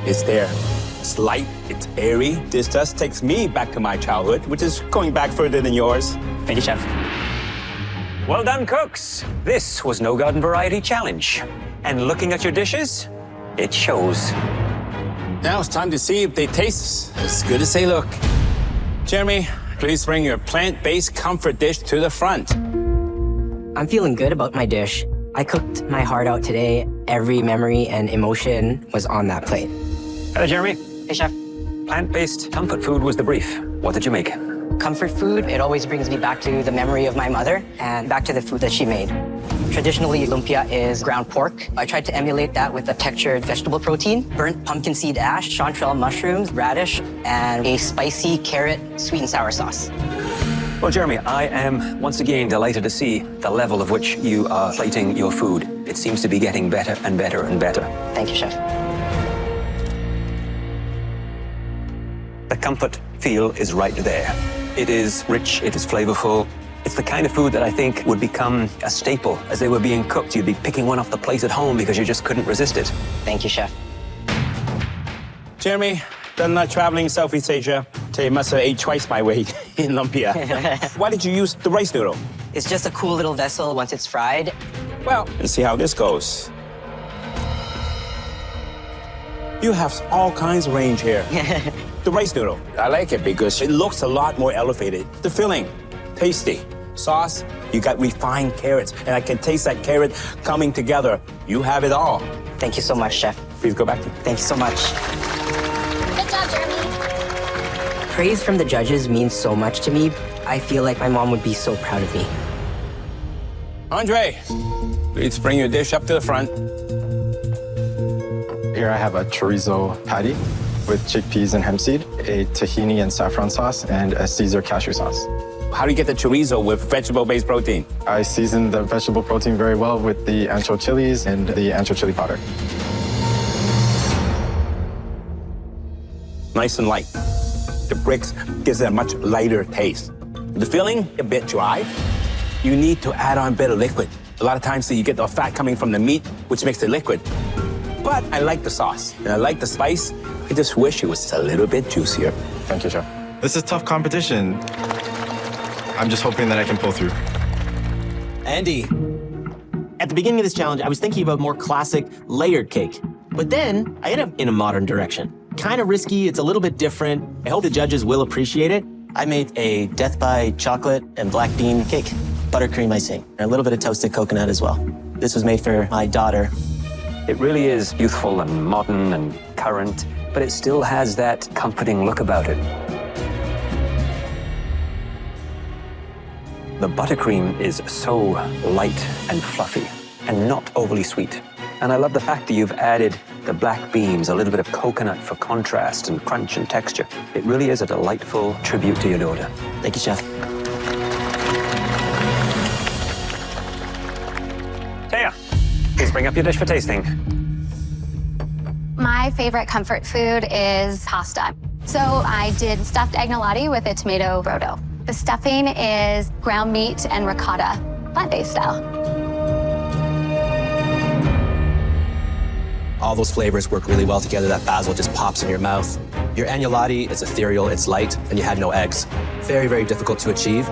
It's there. It's light, it's airy. This just takes me back to my childhood, which is going back further than yours. Thank you, Chef. Well done, cooks. This was No Garden Variety Challenge. And looking at your dishes, it shows. Now it's time to see if they taste as good as they look. Jeremy, please bring your plant-based comfort dish to the front. I'm feeling good about my dish. I cooked my heart out today. Every memory and emotion was on that plate. Hello, Jeremy. Hey, Chef. Plant-based comfort food was the brief. What did you make? Comfort food, it always brings me back to the memory of my mother and back to the food that she made. Traditionally, lumpia is ground pork. I tried to emulate that with a textured vegetable protein, burnt pumpkin seed ash, chanterelle mushrooms, radish, and a spicy carrot sweet and sour sauce. Well, Jeremy, I am once again delighted to see the level of which you are plating your food. It seems to be getting better and better and better. Thank you, Chef. The comfort feel is right there. It is rich, it is flavorful. It's the kind of food that I think would become a staple as they were being cooked. You'd be picking one off the plate at home because you just couldn't resist it. Thank you, Chef. Jeremy, done traveling Southeast Asia. So you must have ate twice my weight in lumpia. Why did you use the rice noodle? It's just a cool little vessel once it's fried. Well, let's see how this goes. You have all kinds of range here. The rice noodle, I like it because it looks a lot more elevated. The filling, tasty. Sauce, you got refined carrots, and I can taste that carrot coming together. You have it all. Thank you so much, Chef. Please go back to. Thank you so much. Good job, Jeremy. Praise from the judges means so much to me. I feel like my mom would be so proud of me. Andre, please bring your dish up to the front. Here I have a chorizo patty with chickpeas and hemp seed, a tahini and saffron sauce, and a Caesar cashew sauce. How do you get the chorizo with vegetable-based protein? I season the vegetable protein very well with the ancho chilies and the ancho chili powder. Nice and light. The bricks gives it a much lighter taste. The filling, a bit dry. You need to add on a bit of liquid. A lot of times you get the fat coming from the meat, which makes it liquid. But I like the sauce, and I like the spice. I just wish it was a little bit juicier. Thank you, Chef. This is tough competition. I'm just hoping that I can pull through. Andy, at the beginning of this challenge, I was thinking about more classic layered cake. But then I ended up in a modern direction. Kind of risky, it's a little bit different. I hope the judges will appreciate it. I made a death by chocolate and black bean cake, buttercream icing, and a little bit of toasted coconut as well. This was made for my daughter. It really is youthful and modern and current, but it still has that comforting look about it. The buttercream is so light and fluffy and not overly sweet. And I love the fact that you've added the black beans, a little bit of coconut for contrast and crunch and texture. It really is a delightful tribute to your daughter. Thank you, Chef. Taya, please bring up your dish for tasting. My favorite comfort food is pasta. So I did stuffed agnolotti with a tomato brodo. The stuffing is ground meat and ricotta, plant-based style. All those flavors work really well together. That basil just pops in your mouth. Your agnolotti is ethereal, it's light, and you had no eggs. Very, very difficult to achieve,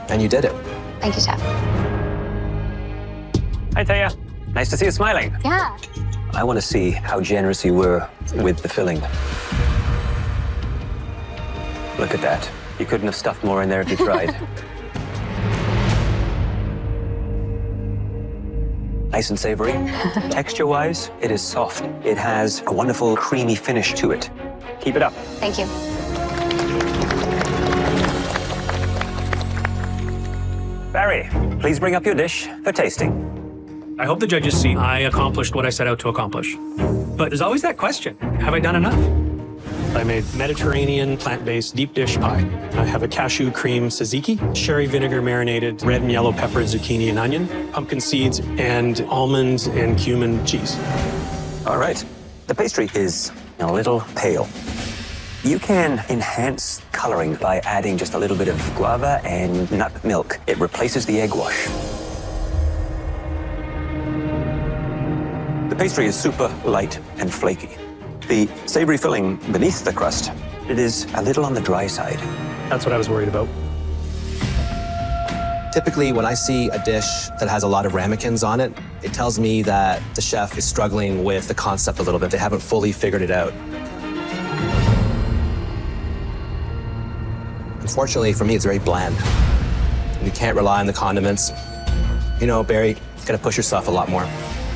and you did it. Thank you, Chef. Hi, Taya. Nice to see you smiling. Yeah. I want to see how generous you were with the filling. Look at that. You couldn't have stuffed more in there if you tried. Nice and savory. Texture-wise, it is soft. It has a wonderful creamy finish to it. Keep it up. Thank you. Barry, please bring up your dish for tasting. I hope the judges see I accomplished what I set out to accomplish. But there's always that question, have I done enough? I made Mediterranean plant-based deep dish pie. I have a cashew cream tzatziki, sherry vinegar marinated red and yellow pepper, zucchini and onion, pumpkin seeds, and almonds and cumin cheese. All right. The pastry is a little pale. You can enhance coloring by adding just a little bit of guava and nut milk. It replaces the egg wash. The pastry is super light and flaky. The savory filling beneath the crust, it is a little on the dry side. That's what I was worried about. Typically, when I see a dish that has a lot of ramekins on it, it tells me that the chef is struggling with the concept a little bit. They haven't fully figured it out. Unfortunately, for me, it's very bland. You can't rely on the condiments. You know, Barry, you gotta push yourself a lot more.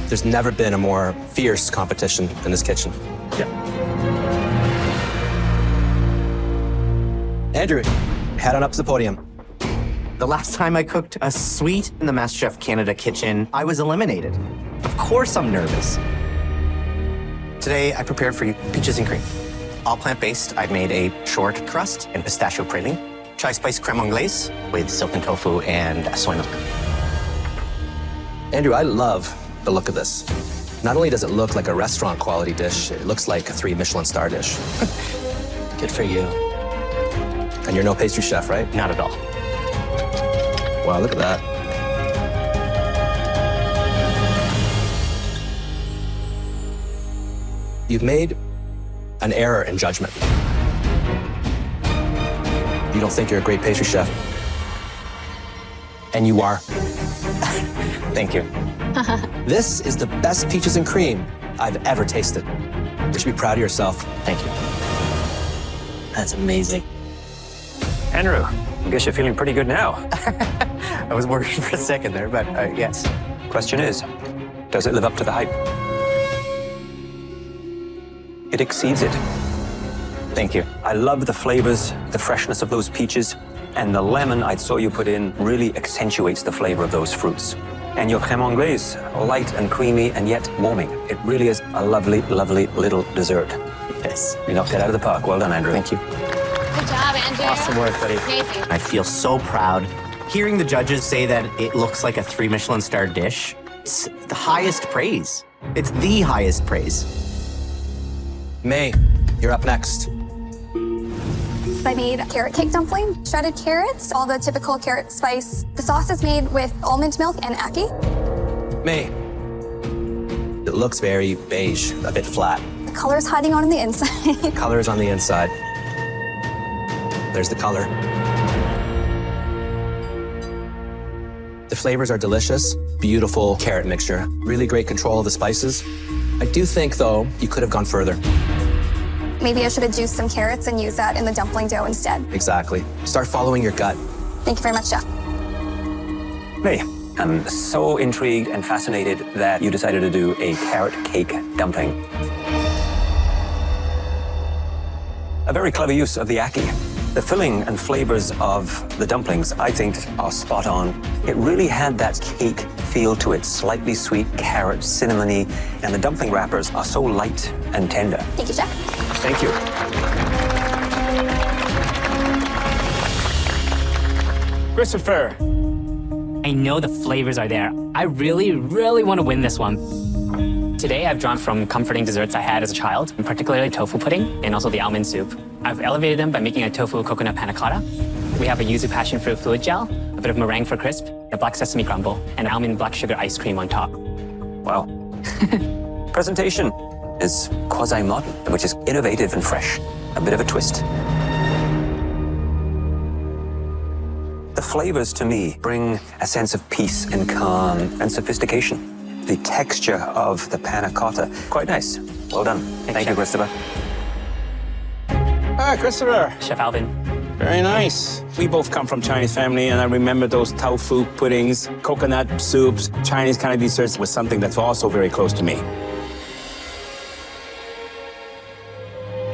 There's never been a more fierce competition in this kitchen. Yeah. Andrew, head on up to the podium. The last time I cooked a sweet in the MasterChef Canada kitchen, I was eliminated. Of course I'm nervous. Today, I prepared for you peaches and cream. All plant-based, I've made a short crust and pistachio praline, chai spice creme anglaise with silken tofu and soy milk. Andrew, I love the look of this. Not only does it look like a restaurant quality dish, it looks like a 3 Michelin star dish. Good for you. And you're no pastry chef, right? Not at all. Wow, look at that. You've made an error in judgment. You don't think you're a great pastry chef. And you are. Thank you. This is the best peaches and cream I've ever tasted. You should be proud of yourself. Thank you. That's amazing. Andrew, I guess you're feeling pretty good now. I was worried for a second there, but yes. Question is, does it live up to the hype? It exceeds it. Thank you. I love the flavors, the freshness of those peaches, and the lemon I saw you put in really accentuates the flavor of those fruits. And your crème anglaise, light and creamy and yet warming. It really is a lovely, lovely little dessert. Yes. You knocked it out of the park. Well done, Andrew. Thank you. Good job, Andrew. Awesome work, buddy. Amazing. I feel so proud. Hearing the judges say that it looks like a 3 Michelin star dish, it's the highest praise. It's the highest praise. May, you're up next. I made a carrot cake dumpling, shredded carrots, all the typical carrot spice. The sauce is made with almond milk and ackee. May, it looks very beige, a bit flat. The color is hiding on the inside. Color is on the inside. There's the color. The flavors are delicious, beautiful carrot mixture, really great control of the spices. I do think, though, you could have gone further. Maybe I should have juiced some carrots and used that in the dumpling dough instead. Exactly. Start following your gut. Thank you very much, Chef. May, I'm so intrigued and fascinated that you decided to do a carrot cake dumpling. A very clever use of the ackee. The filling and flavors of the dumplings, I think, are spot on. It really had that cake feel to it, slightly sweet, carrot, cinnamony, and the dumpling wrappers are so light and tender. Thank you, Chef. Thank you. Christopher. I know the flavors are there. I really, really want to win this one. Today, I've drawn from comforting desserts I had as a child, and particularly tofu pudding and also the almond soup. I've elevated them by making a tofu coconut panna cotta. We have a yuzu passion fruit fluid gel, a bit of meringue for crisp, a black sesame crumble, and almond black sugar ice cream on top. Wow. Presentation is quasi-modern, which is innovative and fresh. A bit of a twist. The flavors, to me, bring a sense of peace and calm and sophistication. The texture of the panna cotta, quite nice. Well done. Thank you, Christopher. Ah, Christopher. Chef Alvin. Very nice. We both come from Chinese family, and I remember those tofu puddings, coconut soups, Chinese kind of desserts was something that's also very close to me.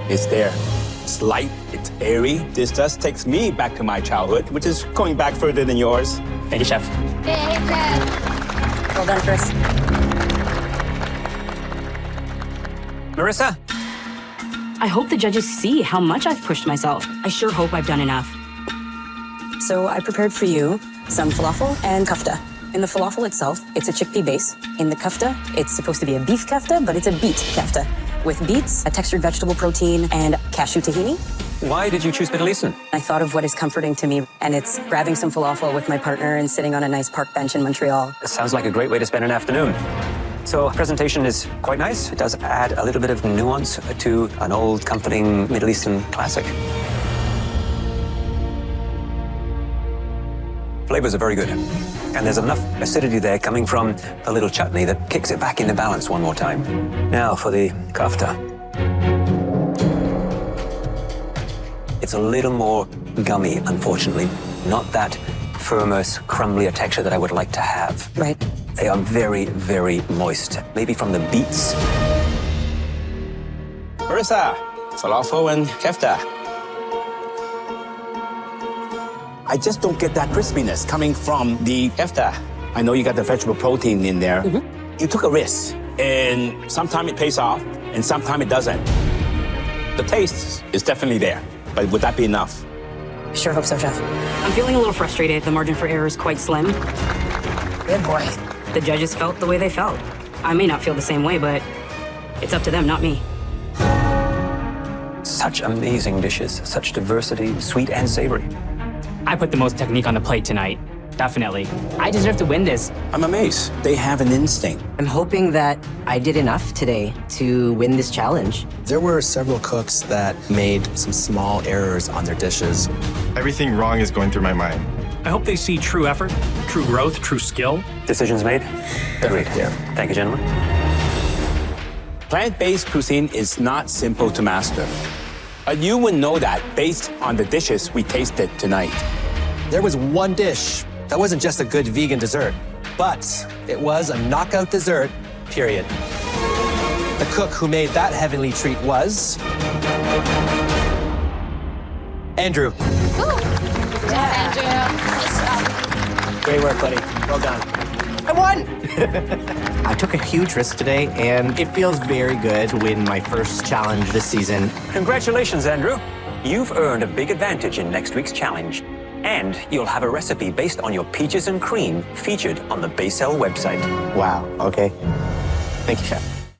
It's there. It's light, it's airy. This just takes me back to my childhood, which is going back further than yours. Thank you, Chef. Yay, Chef. Well done, Chris. Marissa? I hope the judges see how much I've pushed myself. I sure hope I've done enough. So I prepared for you some falafel and kafta. In the falafel itself, it's a chickpea base. In the kafta, it's supposed to be a beef kafta, but it's a beet kafta. With beets, a textured vegetable protein, and cashew tahini. Why did you choose Middle Eastern? I thought of what is comforting to me, and it's grabbing some falafel with my partner and sitting on a nice park bench in Montreal. It sounds like a great way to spend an afternoon. So presentation is quite nice. It does add a little bit of nuance to an old, comforting Middle Eastern classic. Flavors are very good. And there's enough acidity there coming from a little chutney that kicks it back into balance one more time. Now for the kafta. It's a little more gummy, unfortunately. Not that firmer, crumblier texture that I would like to have. Right. They are very, very moist. Maybe from the beets. Marissa, falafel and kefta. I just don't get that crispiness coming from the kefta. I know you got the vegetable protein in there. You took a risk, and sometimes it pays off, and sometimes it doesn't. The taste is definitely there, but would that be enough? Sure hope so, Chef. I'm feeling a little frustrated. The margin for error is quite slim. Good boy. The judges felt the way they felt. I may not feel the same way, but it's up to them, not me. Such amazing dishes, such diversity, sweet and savory. I put the most technique on the plate tonight. Definitely. I deserve to win this. I'm amazed. They have an instinct. I'm hoping that I did enough today to win this challenge. There were several cooks that made some small errors on their dishes. Everything wrong is going through my mind. I hope they see true effort, true growth, true skill. Decisions made? Agreed. Yeah. Thank you, gentlemen. Plant-based cuisine is not simple to master. But you would know that based on the dishes we tasted tonight. There was one dish that wasn't just a good vegan dessert, but it was a knockout dessert, period. The cook who made that heavenly treat was Andrew. Great work, buddy. Well done. I won! I took a huge risk today, and it feels very good to win my first challenge this season. Congratulations, Andrew. You've earned a big advantage in next week's challenge. And you'll have a recipe based on your peaches and cream featured on the Basel website. Wow, okay. Thank you, Chef.